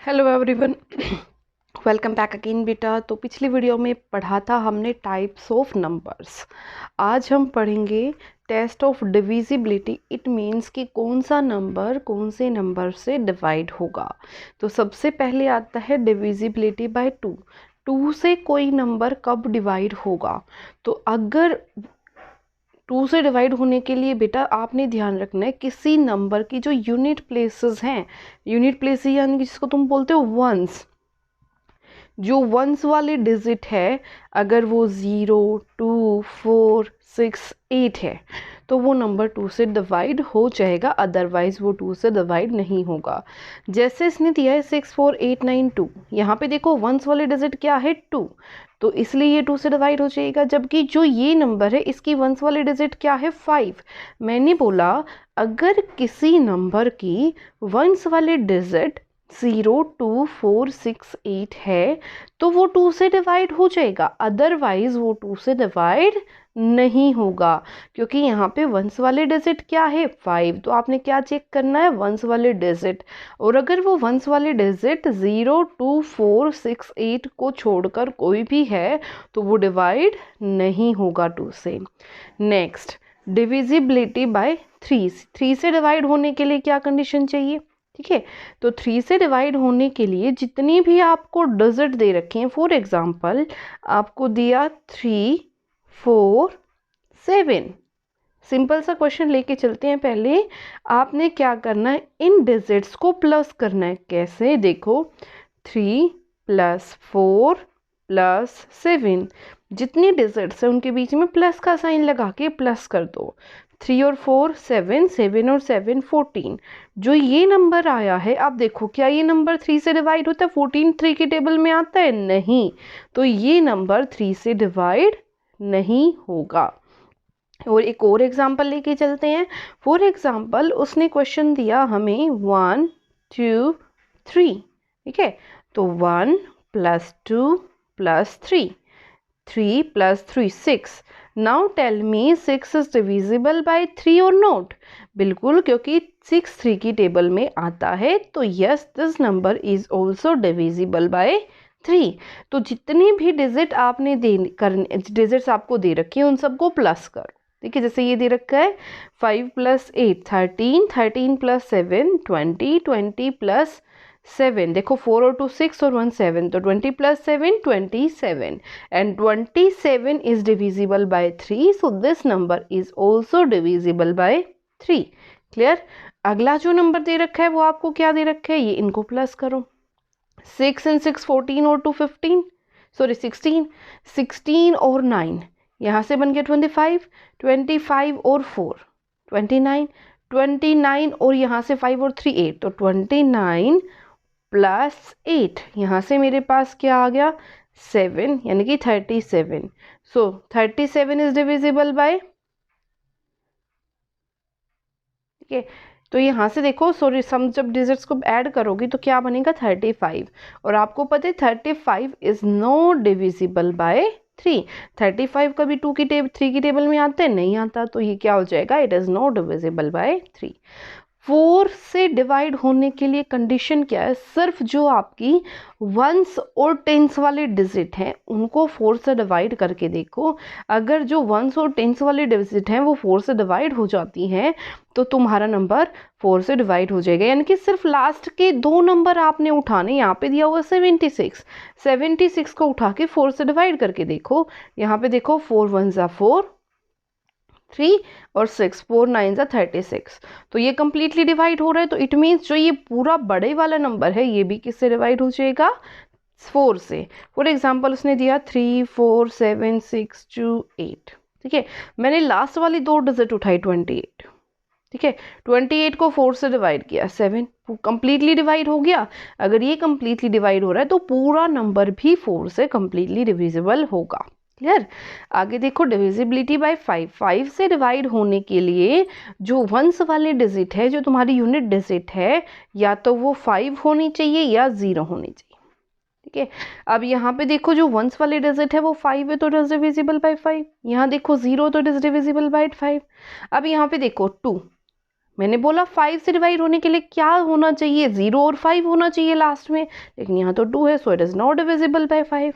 Hello everyone, welcome back again बेटा। तो पिछली वीडियो में पढ़ा था हमने टाइप्स ऑफ नंबर्स। आज हम पढ़ेंगे test of divisibility. It means कि कौन सा नंबर कौन से नंबर से डिवाइड होगा। तो सबसे पहले आता है डिविजिबिलिटी बाय टू। टू से कोई नंबर कब डिवाइड होगा? तो अगर टू से डिवाइड होने के लिए बेटा आपने ध्यान रखना है किसी नंबर की जो यूनिट प्लेसेस हैं, यूनिट प्लेसेस यानी कि जिसको तुम बोलते हो वंस, जो वंस वाले डिजिट है, अगर वो 0, 2, 4, 6, 8 है तो वो नंबर टू से डिवाइड हो जाएगा, अदरवाइज वो टू से डिवाइड नहीं होगा। जैसे इसने दिया है 6, 4, 8, 9, 2, यहाँ पे देखो वंस वाले डिजिट क्या है 2, तो इसलिए ये टू से डिवाइड हो जाएगा। जबकि जो ये नंबर है इसकी वंस वाले डिजिट क्या है 5। मैंने बोला अगर किसी नंबर की वंस वाले डिजिट 0, 2, 4, 6, 8 है तो वो टू से डिवाइड हो जाएगा, अदरवाइज वो टू से डिवाइड नहीं होगा। क्योंकि यहाँ पे वंस वाले डिजिट क्या है 5, तो आपने क्या चेक करना है वंस वाले डिजिट। और अगर वो वंस वाले डिजिट 0, 2, 4, 6, 8 को छोड़कर कोई भी है तो वो डिवाइड नहीं होगा टू से। Next, divisibility by three. Three से डिवाइड होने के लिए क्या कंडीशन चाहिए? ठीक है, तो थ्री से डिवाइड होने के लिए जितनी भी आपको डिजिट दे रखे हैं, फॉर एग्जांपल आपको दिया 3, 4, 7। सिंपल सा क्वेश्चन लेके चलते हैं। पहले आपने क्या करना है, इन डिजिट्स को प्लस करना है। कैसे? देखो 3 + 4 + 7, जितनी डिजिट्स है उनके बीच में प्लस का साइन लगा के प्लस कर दो। 3 और 4 7, 7 और 7 14। जो ये नंबर आया है, आप देखो क्या ये नंबर 3 से डिवाइड होता है? 14 3 की टेबल में आता है? नहीं, तो ये नंबर 3 से डिवाइड नहीं होगा। और एक और एग्जांपल लेके चलते हैं। फॉर एग्जांपल उसने क्वेश्चन दिया हमें 1, 2, 3। ठीक है, तो 1 + 2 + 3, 3 + 3 6। Now tell me 6 is divisible by 3 और नॉट? बिल्कुल, क्योंकि 6 3 की टेबल में आता है, तो yes this number is also divisible by 3। तो जितनी भी डिजिट आपने डिजिट्स आपको दे रखी है उन सबको प्लस करो। ठीक है, जैसे ये दे रखा है 5 + 8 13, 13 + 7 20, 20 + 7, देखो 4 और 2 6 और 1 7, तो 20 + 7 27, and 27 is divisible by 3, so this number is also divisible by 3। Clear? अगला जो नंबर दे रखा है वो आपको क्या दे रखा है, ये इनको प्लस करो। 6 and 6 14 और 2 15, सॉरी 16, 16 और 9, यहाँ से बन गया 25, 25 और 4 29, 29 और यहाँ से 5 और 3 8, तो 29 + 8, यहाँ से मेरे पास क्या आ गया 7, यानी कि 37। सो 37 इज डिविजिबल बाय, ठीक है, तो यहाँ से देखो सॉरी सम जब डिजिट्स को ऐड करोगी तो क्या बनेगा 35। और आपको पता है 35 इज नॉट डिविजिबल बाय 3। 35 कभी 2 की टेबल 3 की टेबल में आता है? नहीं आता, तो ये क्या हो जाएगा, it is not divisible by 3। 4 से डिवाइड होने के लिए कंडीशन क्या है? सिर्फ जो आपकी वंस और टेंस वाले डिजिट हैं उनको 4 से डिवाइड करके देखो। अगर जो वंस और टेंस वाले डिजिट हैं वो 4 से डिवाइड हो जाती हैं तो तुम्हारा नंबर 4 से डिवाइड हो जाएगा। यानी कि सिर्फ लास्ट के दो नंबर आपने उठाने, यहाँ पे दिया हुआ 76, 76 को उठा के 4 से डिवाइड करके देखो। यहाँ पे देखो 4 1 = 4, 3 और 6, 4 9 = 36, तो ये कंप्लीटली डिवाइड हो रहा है। तो इट मीन्स जो ये पूरा बड़े वाला नंबर है ये भी किससे डिवाइड हो जाएगा? 4 से। फॉर एग्जांपल उसने दिया 3 4 7 6 2 8। ठीक है, मैंने लास्ट वाली दो डिजिट उठाई 28। ठीक है, 28 को 4 से डिवाइड किया 7, कंप्लीटली डिवाइड हो गया। अगर ये कंप्लीटली डिवाइड हो रहा है तो पूरा नंबर भी 4 से कंप्लीटली डिविजिबल होगा। क्लियर? आगे देखो डिविजिबिलिटी बाय 5। 5 से डिवाइड होने के लिए जो वंस वाले डिजिट है, जो तुम्हारी यूनिट डिजिट है, या तो वो 5 होनी चाहिए या 0 होनी चाहिए। ठीक है, अब यहाँ पे देखो जो वंस वाले डिजिट है वो 5 है तो इट इज डिविजिबल बाय 5। यहाँ देखो 0 तो इट इज डिविजिबल बाय 5। अब यहाँ पे देखो 2, मैंने बोला 5 से डिवाइड होने के लिए क्या होना चाहिए, 0 और 5 होना चाहिए लास्ट में, लेकिन यहाँ तो 2 है, so it is not divisible bye 5।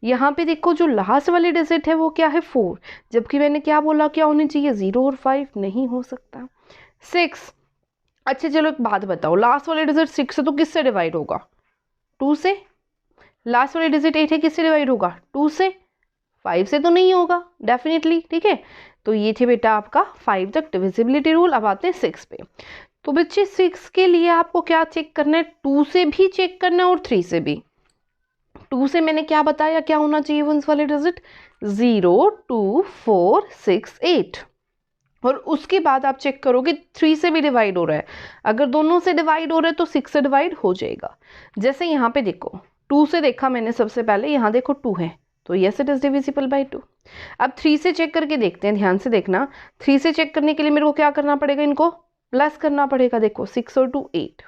यहाँ पे देखो जो लास्ट वाली डिजिट है वो क्या है 4, जबकि मैंने क्या बोला क्या होनी चाहिए 0 और 5, नहीं हो सकता। 6, अच्छा चलो एक बात बताओ, लास्ट वाली डिजिट 6 है तो किससे डिवाइड होगा, 2 से। लास्ट वाली डिजिट 8 है, किससे डिवाइड होगा 2 से, 5 से तो नहीं होगा डेफिनेटली, ठीक है। तो ये थे बेटा आपका 5 तक डिविजिबिलिटी रूल। अब आते हैं 6 पे। तो बच्चे 6 के लिए आपको क्या चेक करना है, 2 से भी चेक करना है और 3 से भी। 2 से मैंने क्या बताया क्या होना चाहिए वंस वाले डिजिट, 0 2 4 6 8, और उसके बाद आप चेक करोगे 3 से भी डिवाइड हो रहा है, अगर दोनों से डिवाइड हो रहा है तो 6 से डिवाइड हो जाएगा। जैसे यहाँ पे देखो 2 से देखा मैंने सबसे पहले, यहाँ देखो 2 है तो yes it is divisible bye 2। अब 3 से चेक करके देखते हैं, ध्यान से देखना। 3 से चेक करने के लिए मेरे को क्या करना पड़ेगा, इनको प्लस करना पड़ेगा। देखो 6 और 2 8,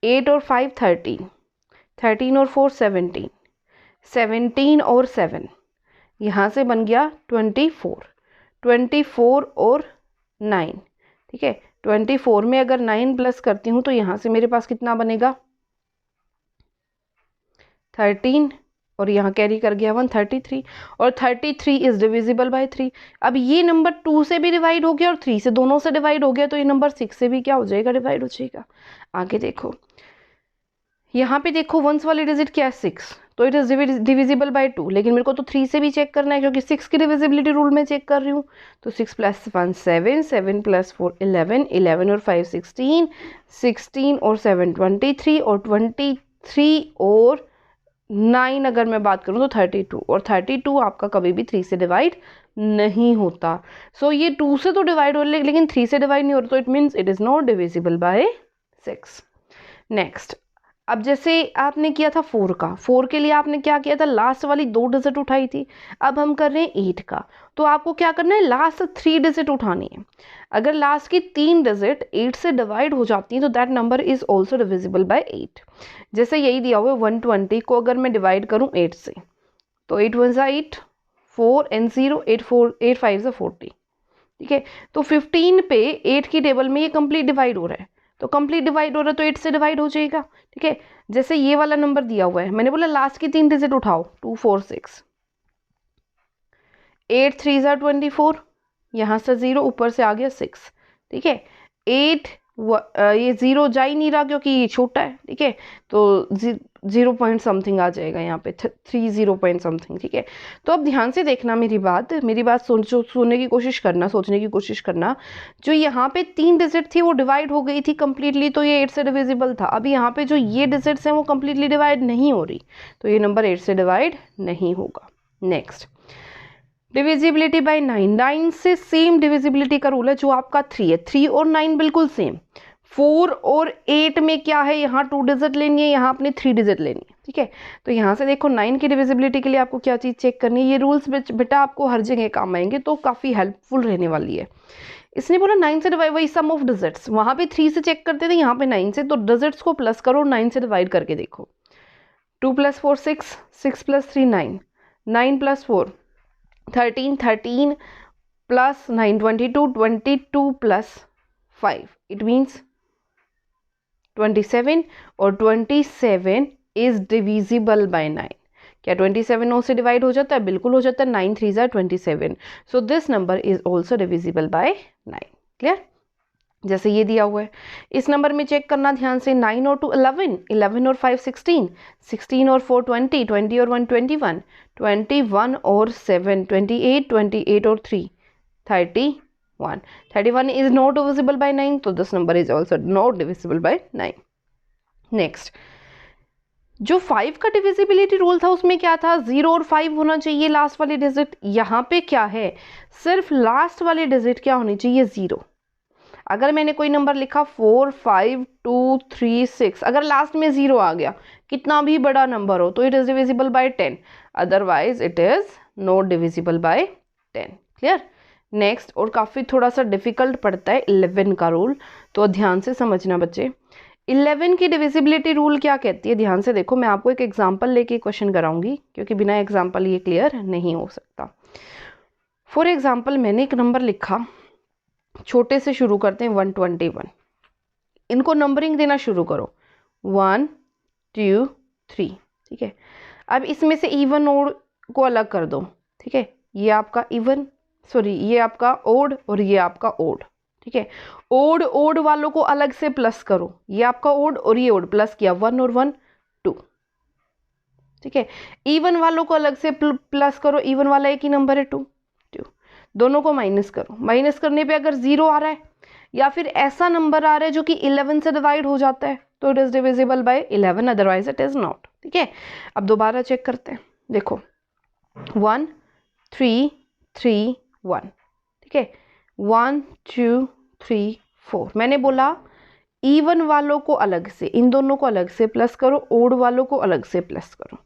8 और 5 13, 13 और 4 17, 17 और 7 यहाँ से बन गया 24, 24 और 9, ठीक है। 24 में अगर 9 प्लस करती हूँ तो यहाँ से मेरे पास कितना बनेगा 13, और यहाँ कैरी कर गया 1 33, और 33 इज डिविजिबल बाय 3। अब ये नंबर 2 से भी डिवाइड हो गया और 3 से, दोनों से डिवाइड हो गया, तो ये नंबर 6 से भी क्या हो जाएगा, डिवाइड हो जाएगा। आगे देखो यहाँ पे देखो वंस वाली डिजिट क्या है 6, तो इट इज डिविजिबल बाय 2, लेकिन मेरे को तो 3 से भी चेक करना है क्योंकि 6 की डिविजिबिलिटी रूल में चेक कर रही हूँ। तो 6 + 1 7, 7 + 4 11, 11 और 5 16, 16 और 7 23, और 23 और 9 अगर मैं बात करूँ तो 32, और 32 आपका कभी भी 3 से डिवाइड नहीं होता। सो ये 2 से तो डिवाइड हो रहा है लेकिन 3 से डिवाइड नहीं हो रहा, तो it means it is not divisible bye 6। Next, अब जैसे आपने किया था 4 का, 4 के लिए आपने क्या किया था, लास्ट वाली 2 डिजिट उठाई थी। अब हम कर रहे हैं 8 का, तो आपको क्या करना है, लास्ट 3 डिजिट उठानी है। अगर लास्ट की 3 डिजिट 8 से डिवाइड हो जाती हैं तो that number is also divisible by 8। जैसे यही दिया हुआ है 120 को अगर मैं डिवाइड करूँ 8 से, तो 8 1 8, 4 and 0, 8 4 8 5 40, ठीक है। तो 15 पे 8 की टेबल में ये कंप्लीट डिवाइड हो रहा है, तो कंप्लीट डिवाइड हो रहा है तो 8 से डिवाइड हो जाएगा, ठीक है। जैसे ये वाला नंबर दिया हुआ है, मैंने बोला लास्ट की 3 डिजिट उठाओ, 2 4 6, 8 3 24, यहाँ से 0 ऊपर से आ गया 6, ठीक है। 8 ये 0 जा ही नहीं रहा क्योंकि ये छोटा है, ठीक है, तो 0 पॉइंट समथिंग आ जाएगा यहाँ पे, 30 पॉइंट समथिंग, ठीक है। तो अब ध्यान से देखना मेरी बात सुनने की कोशिश करना, सोचने की कोशिश करना। जो यहाँ पे 3 डिजिट थी वो डिवाइड हो गई थी कम्प्लीटली, तो ये 8 से डिविजिबल था। अब यहाँ पे जो ये डिजिट्स हैं वो कम्प्लीटली डिवाइड नहीं हो रही, तो ये नंबर 8 से डिवाइड नहीं होगा। नेक्स्ट, डिविजिबिलिटी बाय 9, 9 से सेम डिविजिबिलिटी का रूल है जो आपका 3 है, 3 और 9 बिल्कुल सेम। 4 और 8 में क्या है, यहाँ 2 डिजिट लेनी है, यहाँ अपनी 3 डिजिट लेनी है, ठीक है। तो यहाँ से देखो 9 की डिविजिबिलिटी के लिए आपको क्या चीज़ चेक करनी है, ये रूल्स बेटा आपको हर जगह काम आएंगे, तो काफ़ी हेल्पफुल रहने वाली है। इसने बोला 9 से डिवाइड, वही सम ऑफ डिजिट्स, वहाँ पे 3 से चेक करते थे, यहाँ पे 9 से, तो डिजिट्स को प्लस करो, 9 से डिवाइड करके देखो। 2 + 4 6, 6 + 3 9, 9 + 4 13, 13 + 9 22, 22 + 5 इट मीन्स 27, और 27 इज डिविजिबल बाय 9। क्या 27 9 से डिवाइड हो जाता है, बिल्कुल हो जाता है, 9 3 are 27, so this number is also divisible by 9। Clear, जैसे ये दिया हुआ है, इस नंबर में चेक करना ध्यान से, 9 और 2 11, 11 और 5 16, 16 और 4 20, 20 और 1 21, 21 और 7 28, 28 और 3 31, 31 is not divisible by 9, तो this number is also not divisible by 9। Next, जो 5 का डिविजिबिलिटी रूल था उसमें क्या था, 0 और 5 होना चाहिए लास्ट वाली डिजिट। यहाँ पे क्या है, सिर्फ लास्ट वाली डिजिट क्या होनी चाहिए, 0। अगर मैंने कोई नंबर लिखा 4 5 2 3 6, अगर लास्ट में 0 आ गया, कितना भी बड़ा नंबर हो, तो it is divisible bye 10, otherwise it is not divisible bye 10। Clear. Next, और काफ़ी थोड़ा सा डिफिकल्ट पड़ता है 11 का रूल, तो ध्यान से समझना बच्चे। 11 की डिविजिबिलिटी रूल क्या कहती है, ध्यान से देखो, मैं आपको एक एग्जांपल लेके क्वेश्चन कराऊंगी क्योंकि बिना एग्जांपल ये क्लियर नहीं हो सकता। फॉर एग्जांपल मैंने एक नंबर लिखा छोटे से शुरू करते हैं 121। इनको नंबरिंग देना शुरू करो 1 2 3, ठीक है। अब इसमें से इवन ओड को अलग कर दो, ठीक है। ये आपका इवन, सॉरी ये आपका ओड और ये आपका ओड, ठीक है। ओड ओड वालों को अलग से प्लस करो, ये आपका ओड और ये ओड, प्लस किया 1 और 1 2, ठीक है। इवन वालों को अलग से प्लस करो, इवन वाला एक ही नंबर है 2 2। दोनों को माइनस करो, माइनस करने पे अगर 0 आ रहा है या फिर ऐसा नंबर आ रहा है जो कि 11 से डिवाइड हो जाता है तो it is divisible by 11, otherwise it is not, ठीक है। अब दोबारा चेक करते हैं, देखो 1 3 3 1, ठीक है। 1 2 3 4, मैंने बोला इवन वालों को अलग से, इन दोनों को अलग से प्लस करो, ओड वालों को अलग से प्लस करो।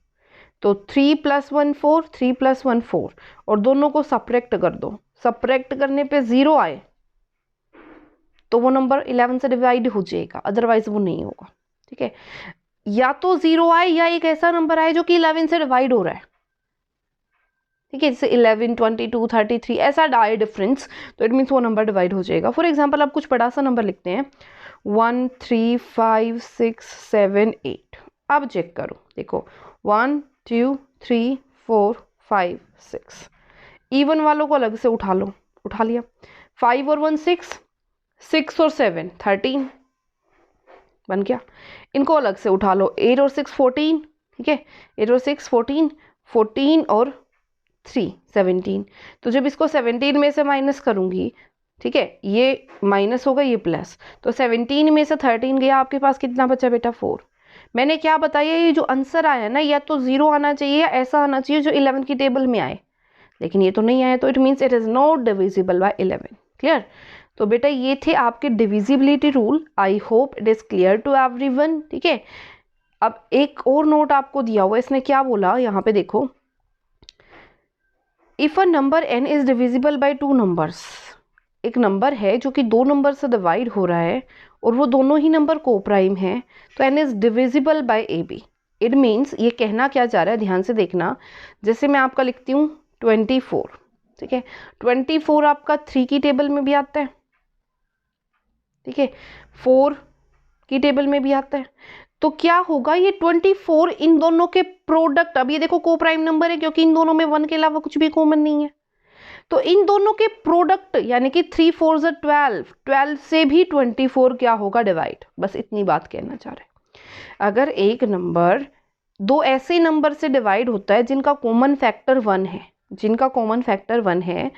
तो 3 + 1 4, 3 + 1 4, और दोनों को सब्ट्रैक्ट कर दो। सब्ट्रैक्ट करने पे 0 आए तो वो नंबर 11 से डिवाइड हो जाएगा, अदरवाइज वो नहीं होगा, ठीक है। या तो 0 आए या एक ऐसा नंबर आए जो कि 11 से डिवाइड हो रहा है, ठीक है। जैसे 11 22 33 ऐसा आए डिफरेंस, तो इट मीन्स वो नंबर डिवाइड हो जाएगा। फॉर एग्जाम्पल आप कुछ बड़ा सा नंबर लिखते हैं 1 3 5 6 7 8। अब चेक करो, देखो 1 2 3 4 5 6, इवन वालों को अलग से उठा लो, उठा लिया। 5 और 1 6, 6 और 7 13 बन गया। इनको अलग से उठा लो, 8 और 6 14, ठीक है। 8 और 6 14, 14 और 3 17। तो जब इसको 17 में से माइनस करूंगी, ठीक है, ये माइनस होगा ये प्लस, तो 17 में से 13 गया, आपके पास कितना बचा बेटा 4। मैंने क्या बताया, ये जो आंसर आया ना, या तो 0 आना चाहिए या ऐसा आना चाहिए जो 11 की टेबल में आए, लेकिन ये तो नहीं आया, तो it means it is not divisible by 11। Clear. तो बेटा ये थे आपके divisibility rule. I hope it is clear to everyone, ठीक है। अब एक और नोट आपको दिया हुआ है, इसने क्या बोला यहाँ पे देखो, if a number n is divisible bye 2 numbers. एक नंबर है जो कि 2 नंबर से डिवाइड हो रहा है और वो दोनों ही नंबर को प्राइम है, तो n is divisible bye ab। It means ये कहना क्या जा रहा है, ध्यान से देखना। जैसे मैं आपका लिखती हूँ 24, ठीक है। 24 आपका 3 की टेबल में भी आता है, ठीक है, 4 की टेबल में भी आता है। तो क्या होगा, ये 24 इन दोनों के प्रोडक्ट, अब ये देखो को प्राइम नंबर है क्योंकि इन दोनों में 1 के अलावा कुछ भी कॉमन नहीं है, तो इन दोनों के प्रोडक्ट यानी कि 3 4 12, 12 से भी 24 क्या होगा डिवाइड। बस इतनी बात कहना चाह रहे हैं। अगर एक नंबर दो ऐसे नंबर से डिवाइड होता है जिनका कॉमन फैक्टर 1 है, जिनका कॉमन फैक्टर 1 है,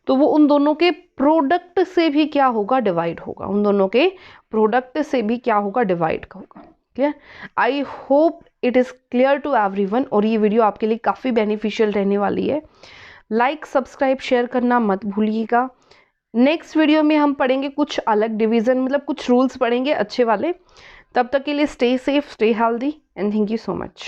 तो वो उन दोनों के प्रोडक्ट से भी क्या होगा डिवाइड होगा, उन दोनों के प्रोडक्ट से भी क्या होगा डिवाइड होगा। Clear. I hope it is clear to everyone, और ये वीडियो आपके लिए काफ़ी बेनिफिशियल रहने वाली है। लाइक सब्सक्राइब शेयर करना मत भूलिएगा। नेक्स्ट वीडियो में हम पढ़ेंगे कुछ अलग डिवीज़न, मतलब कुछ रूल्स पढ़ेंगे अच्छे वाले। तब तक के लिए stay safe, stay healthy, and thank you so much.